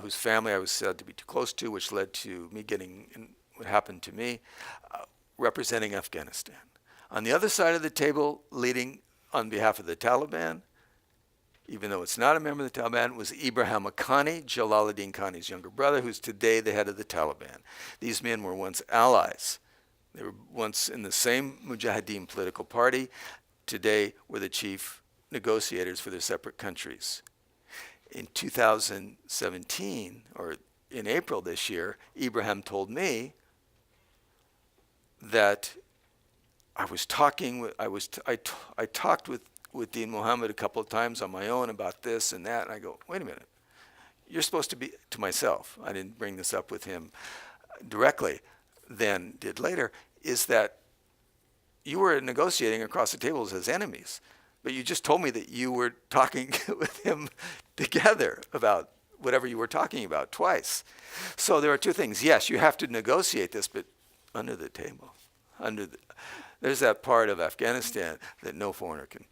whose family I was said to be too close to, which led to me getting what happened to me, representing Afghanistan. On the other side of the table, leading on behalf of the Taliban, even though it's not a member of the Taliban, was Ibrahim Haqqani, Jalaluddin Khani's younger brother, who's today the head of the Taliban. These men were once allies. They were once in the same Mujahideen political party. Today were the chief negotiators for their separate countries. In 2017, or in April this year, Ibrahim told me that I talked with Dean Mohammed a couple of times on my own about this and that, and I go, wait a minute, you're supposed to be, to myself, I didn't bring this up with him directly, then did later, is that you were negotiating across the tables as enemies. But you just told me that you were talking with him together about whatever you were talking about twice. So there are two things. Yes, you have to negotiate this, but under the table. There's that part of Afghanistan that no foreigner can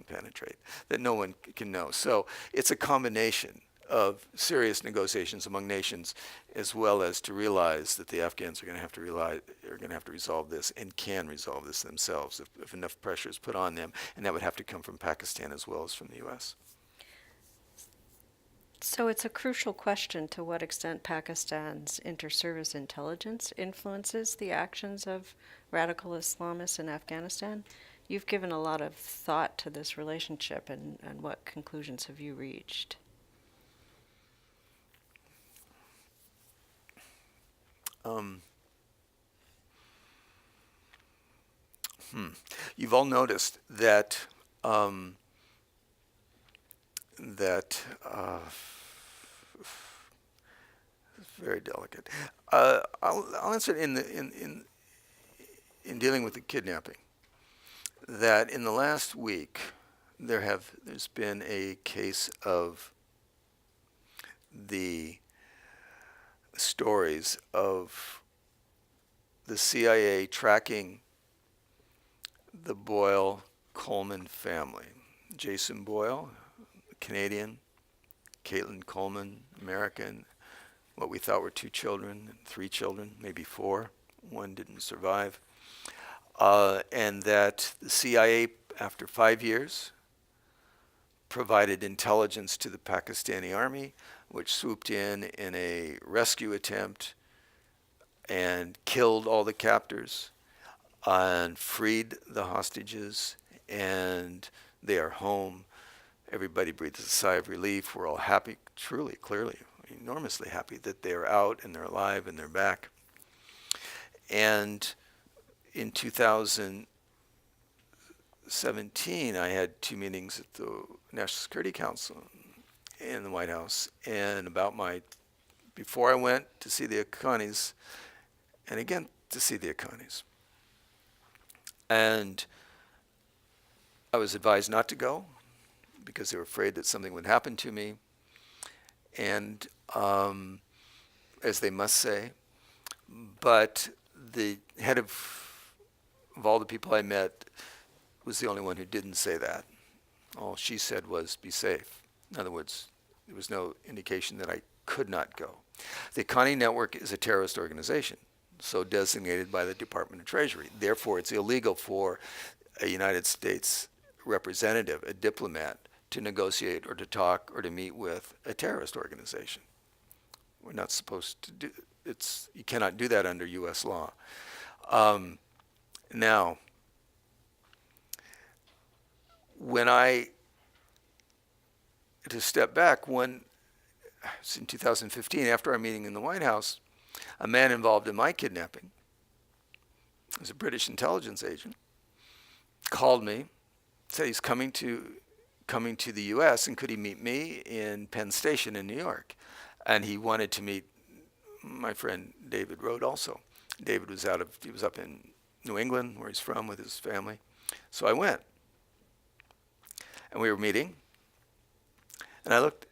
penetrate, that no one can know. So it's a combination of serious negotiations among nations, as well as to realize that the Afghans are going to have to resolve this, and can resolve this themselves if enough pressure is put on them, and that would have to come from Pakistan as well as from the U.S. So it's a crucial question to what extent Pakistan's inter-service intelligence influences the actions of radical Islamists in Afghanistan. You've given a lot of thought to this relationship, and what conclusions have you reached? You've all noticed that it's very delicate. I'll answer it in dealing with the kidnapping. That in the last week there's been a case of the stories of the CIA tracking the Boyle-Coleman family. Jason Boyle, Canadian, Caitlin Coleman, American, what we thought were 2 children, 3 children, maybe 4. One didn't survive. And that the CIA, after 5 years, provided intelligence to the Pakistani army, which swooped in a rescue attempt and killed all the captors and freed the hostages, and they are home. Everybody breathes a sigh of relief. We're all happy, truly, clearly, enormously happy that they're out and they're alive and they're back. And in 2017, I had 2 meetings at the National Security Council in the White House, and before I went to see the Akanis, and again to see the Akanis. And I was advised not to go because they were afraid that something would happen to me. And as they must say, but the head of all the people I met was the only one who didn't say that. All she said was, be safe. In other words, there was no indication that I could not go. The Akani Network is a terrorist organization, so designated by the Department of Treasury. Therefore, it's illegal for a United States representative, a diplomat, to negotiate or to talk or to meet with a terrorist organization. We're not supposed to do it. You cannot do that under U.S. law. Now, to step back, in 2015, after our meeting in the White House, a man involved in my kidnapping, who's a British intelligence agent, called me, said he's coming to the U.S. and could he meet me in Penn Station in New York, and he wanted to meet my friend David Rode also. David was up in New England, where he's from, with his family. So I went, and we were meeting, and I looked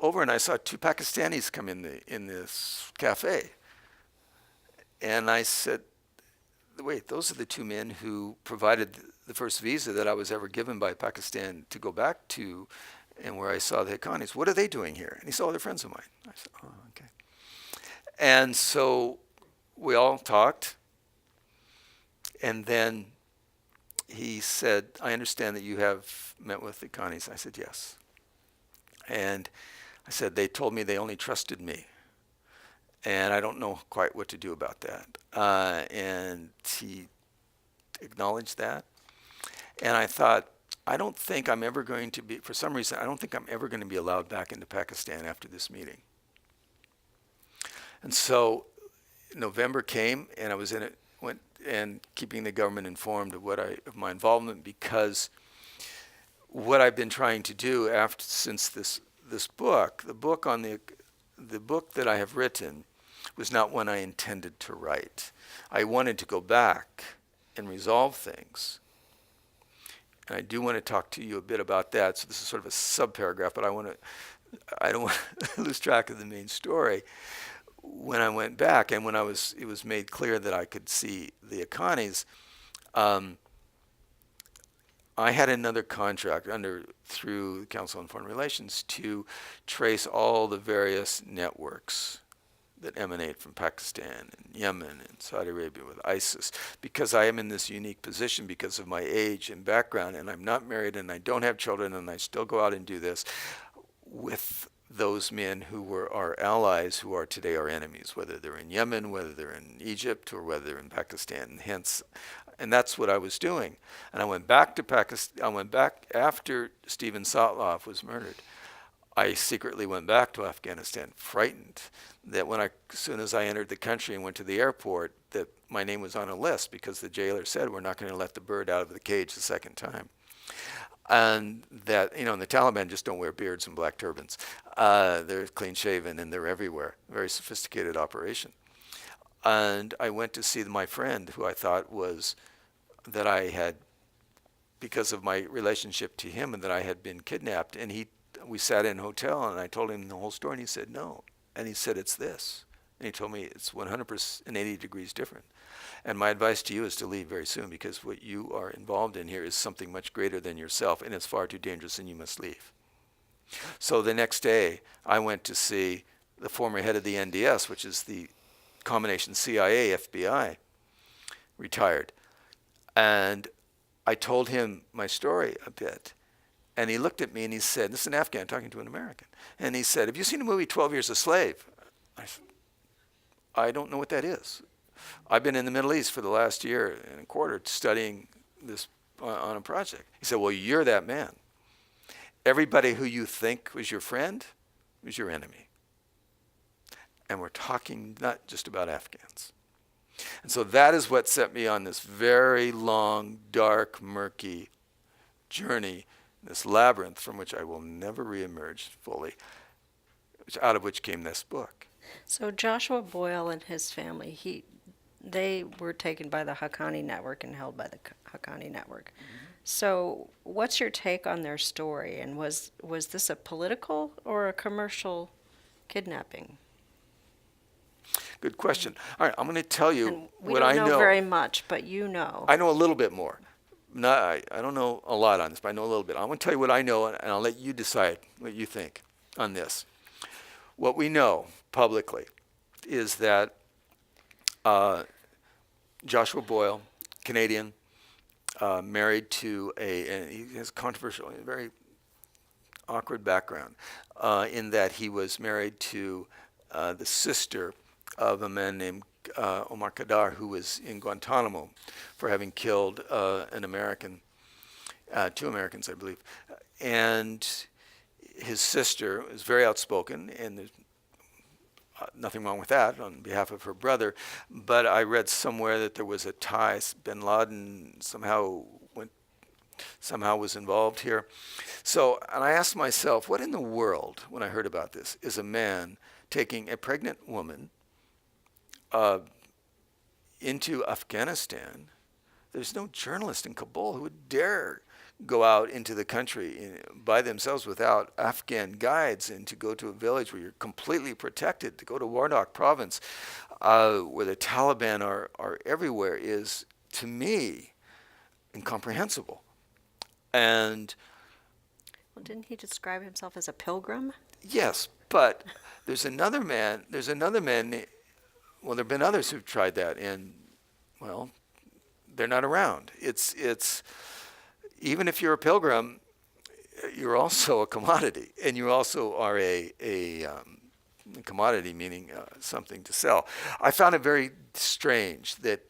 over and I saw 2 Pakistanis come in this cafe, and I said, wait, those are the 2 men who provided the first visa that I was ever given by Pakistan to go back to, and where I saw the Haqqanis. What are they doing here? And he saw, they're friends of mine. I said, oh, okay. And so we all talked, and then he said, I understand that you have met with the Haqqanis. I said, yes. And I said, they told me they only trusted me, and I don't know quite what to do about that. And he acknowledged that. And I thought, I don't think I'm ever going to be, for some reason, I don't think I'm ever going to be allowed back into Pakistan after this meeting. And so November came, and I was in it, and keeping the government informed of my involvement, because what I've been trying to do since this book, the book that I have written, was not one I intended to write. I wanted to go back and resolve things And I do want to talk to you a bit about that. So this is sort of a sub-paragraph, but I don't want to lose track of the main story. When I went back, and when it was made clear that I could see the Akanis, I had another contract through the Council on Foreign Relations to trace all the various networks that emanate from Pakistan and Yemen and Saudi Arabia with ISIS, because I am in this unique position because of my age and background, and I'm not married and I don't have children, and I still go out and do this with those men who were our allies, who are today our enemies, whether they're in Yemen, whether they're in Egypt, or whether they're in Pakistan. And that's what I was doing. And I went back to Pakistan. I went back after Stephen Sotloff was murdered. I secretly went back to Afghanistan, frightened that as soon as I entered the country and went to the airport, that my name was on a list, because the jailer said, we're not going to let the bird out of the cage the second time. And that, and the Taliban just don't wear beards and black turbans. They're clean shaven and they're everywhere. Very sophisticated operation. And I went to see my friend, who I thought that I had, because of my relationship to him, and that I had been kidnapped. And we sat in a hotel, and I told him the whole story, and he said, no. And he said, it's this. And he told me it's 180 degrees different. And my advice to you is to leave very soon, because what you are involved in here is something much greater than yourself, and it's far too dangerous, and you must leave. So the next day, I went to see the former head of the NDS, which is the combination CIA, FBI, retired. And I told him my story a bit. And he looked at me and he said, this is an Afghan talking to an American. And he said, have you seen the movie 12 Years a Slave? I said, I don't know what that is. I've been in the Middle East for the last year and a quarter studying this on a project. He said, well, you're that man. Everybody who you think was your friend was your enemy. And we're talking not just about Afghans. And so that is what set me on this very long, dark, murky journey, this labyrinth from which I will never reemerge fully, out of which came this book. So Joshua Boyle and his family, they were taken by the Haqqani network and held by the Haqqani network. Mm-hmm. So what's your take on their story? And was this a political or a commercial kidnapping? Good question. All right, I'm going to tell you what I know. We don't know very much, but you know. I know a little bit more. I don't know a lot on this, but I know a little bit. I'm going to tell you what I know, and I'll let you decide what you think on this. What we know publicly is that Joshua Boyle, Canadian, married to and he has controversial, very awkward background, in that he was married to the sister of a man named Omar Khadr, who was in Guantanamo for having killed an American, 2 Americans, I believe. And his sister is very outspoken, and there's nothing wrong with that on behalf of her brother. But I read somewhere that there was a tie. Bin Laden somehow was involved here. So, and I asked myself, what in the world, when I heard about this, is a man taking a pregnant woman into Afghanistan? There's no journalist in Kabul who would dare go out into the country by themselves without Afghan guides, and to go to a village where you're completely protected, to go to Wardak province, where the Taliban are everywhere, is, to me, incomprehensible. And well, didn't he describe himself as a pilgrim? Yes, but there's another man, well, there have been others who've tried that, and, well, they're not around. It's even if you're a pilgrim, you're also a commodity, and you also are a commodity, meaning something to sell. I found it very strange that,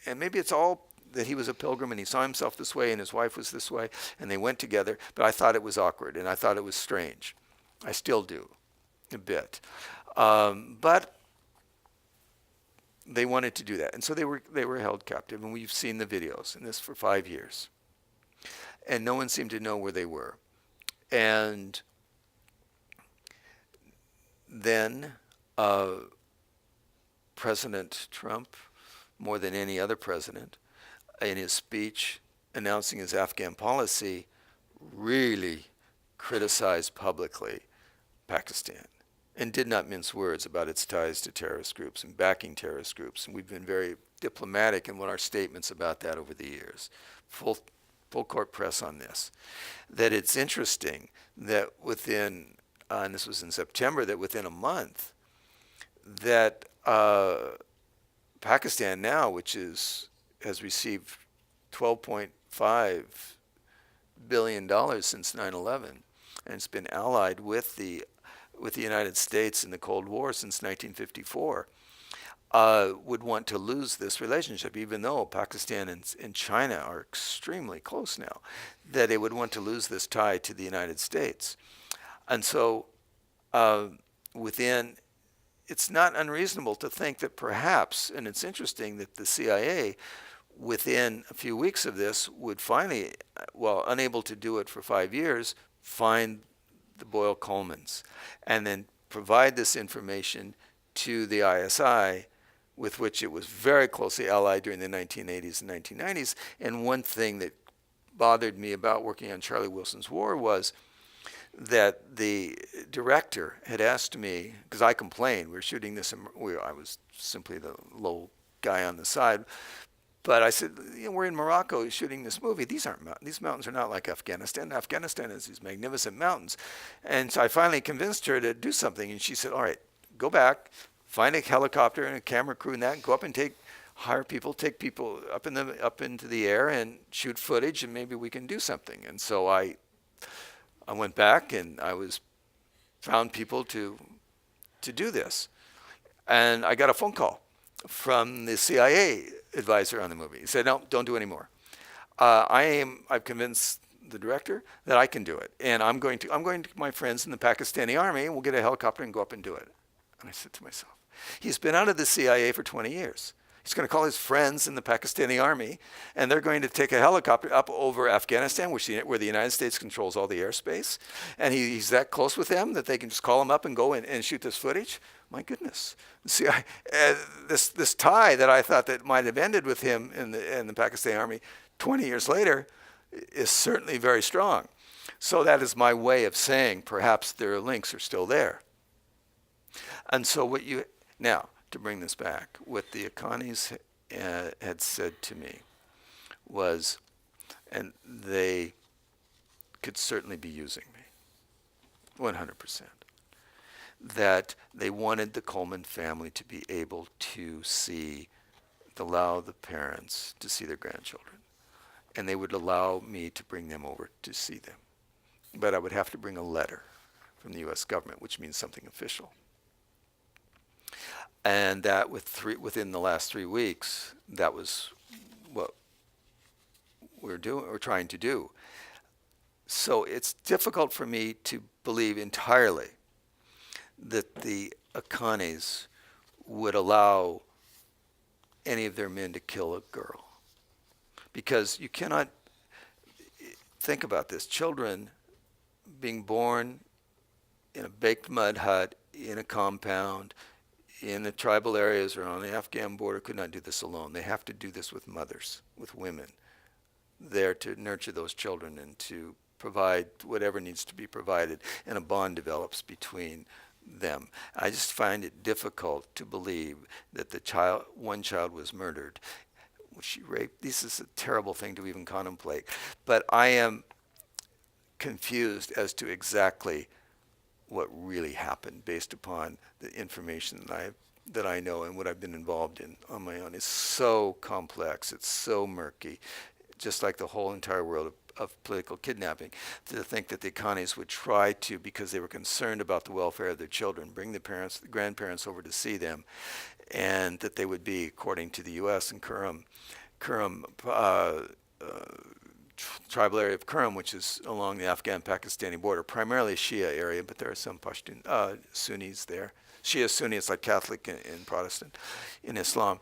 and maybe it's all that he was a pilgrim and he saw himself this way and his wife was this way and they went together, but I thought it was awkward and I thought it was strange. I still do, a bit. But they wanted to do that, and so they were held captive, and we've seen the videos, and this for 5 years. And no one seemed to know where they were. And then President Trump, more than any other president, in his speech announcing his Afghan policy, really criticized publicly Pakistan and did not mince words about its ties to terrorist groups and backing terrorist groups. And we've been very diplomatic in what our statements about that over the years. Full court press on this. That it's interesting that within, and this was in September, that within a month, that Pakistan now, which has received $12.5 billion since 9/11, and it's been allied with the United States in the Cold War since 1954, would want to lose this relationship, even though Pakistan and China are extremely close now, that they would want to lose this tie to the United States. And so it's not unreasonable to think that perhaps, and it's interesting that the CIA, within a few weeks of this, would finally, while unable to do it for 5 years, find the Boyle-Colemans and then provide this information to the ISI, with which it was very closely allied during the 1980s and 1990s. And one thing that bothered me about working on Charlie Wilson's War was that the director had asked me, because I complained, we were shooting this, I was simply the low guy on the side, but I said, we're in Morocco shooting this movie. These mountains are not like Afghanistan. Afghanistan has these magnificent mountains. And so I finally convinced her to do something. And she said, all right, go back, find a helicopter and a camera crew and that, and go up and hire people, take people up into the air and shoot footage, and maybe we can do something. And so I went back and found people to do this. And I got a phone call from the CIA advisor on the movie. He said, no, don't do any more. I've convinced the director that I can do it. And I'm going to my friends in the Pakistani army, and we'll get a helicopter and go up and do it. And I said to myself, he's been out of the CIA for 20 years. He's going to call his friends in the Pakistani army, and they're going to take a helicopter up over Afghanistan, where the United States controls all the airspace. And he's that close with them that they can just call him up and go and shoot this footage. My goodness. See, this tie that I thought that might have ended with him in the Pakistani army 20 years later is certainly very strong. So that is my way of saying perhaps their links are still there. And so now, to bring this back, what the Akanis had said to me was, and they could certainly be using me, 100%, that they wanted the Coleman family to be able to allow the parents to see their grandchildren. And they would allow me to bring them over to see them. But I would have to bring a letter from the U.S. government, which means something official. And that within the last 3 weeks, that was what we're trying to do. So it's difficult for me to believe entirely that the Akanis would allow any of their men to kill a girl. Because you cannot think about this. Children being born in a baked mud hut, in a compound, in the tribal areas or on the Afghan border could not do this alone. They have to do this with mothers, with women, there to nurture those children and to provide whatever needs to be provided, and a bond develops between them. I just find it difficult to believe that one child was murdered. Was she raped? This is a terrible thing to even contemplate. But I am confused as to exactly what really happened based upon the information that I know and what I've been involved in on my own. It's so complex. It's so murky, just like the whole entire world of political kidnapping. To think that the Akanis would try to, because they were concerned about the welfare of their children, bring the grandparents over to see them, and that they would be, according to the U.S. and Kurram, tribal area of Kurram, which is along the Afghan-Pakistani border, primarily Shia area, but there are some Pashtun Sunnis there. Shia Sunni is like Catholic and Protestant in Islam.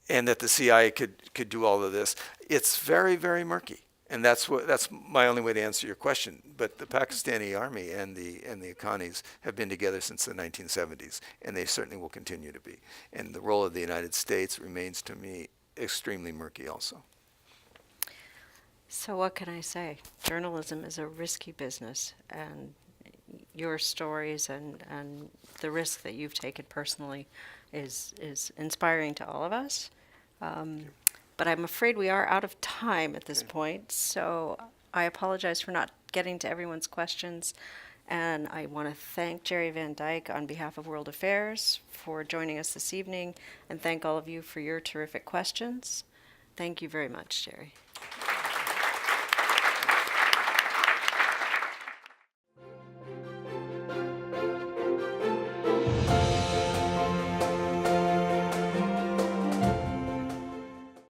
And that the CIA could do all of this. It's very, very murky. And that's my only way to answer your question. But the Pakistani army and the Akanis have been together since the 1970s, and they certainly will continue to be. And the role of the United States remains, to me, extremely murky also. So what can I say? Journalism is a risky business, and your stories and the risk that you've taken personally is inspiring to all of us. But I'm afraid we are out of time at this point, so I apologize for not getting to everyone's questions. And I want to thank Jere Van Dyk on behalf of World Affairs for joining us this evening, and thank all of you for your terrific questions. Thank you very much, Jere.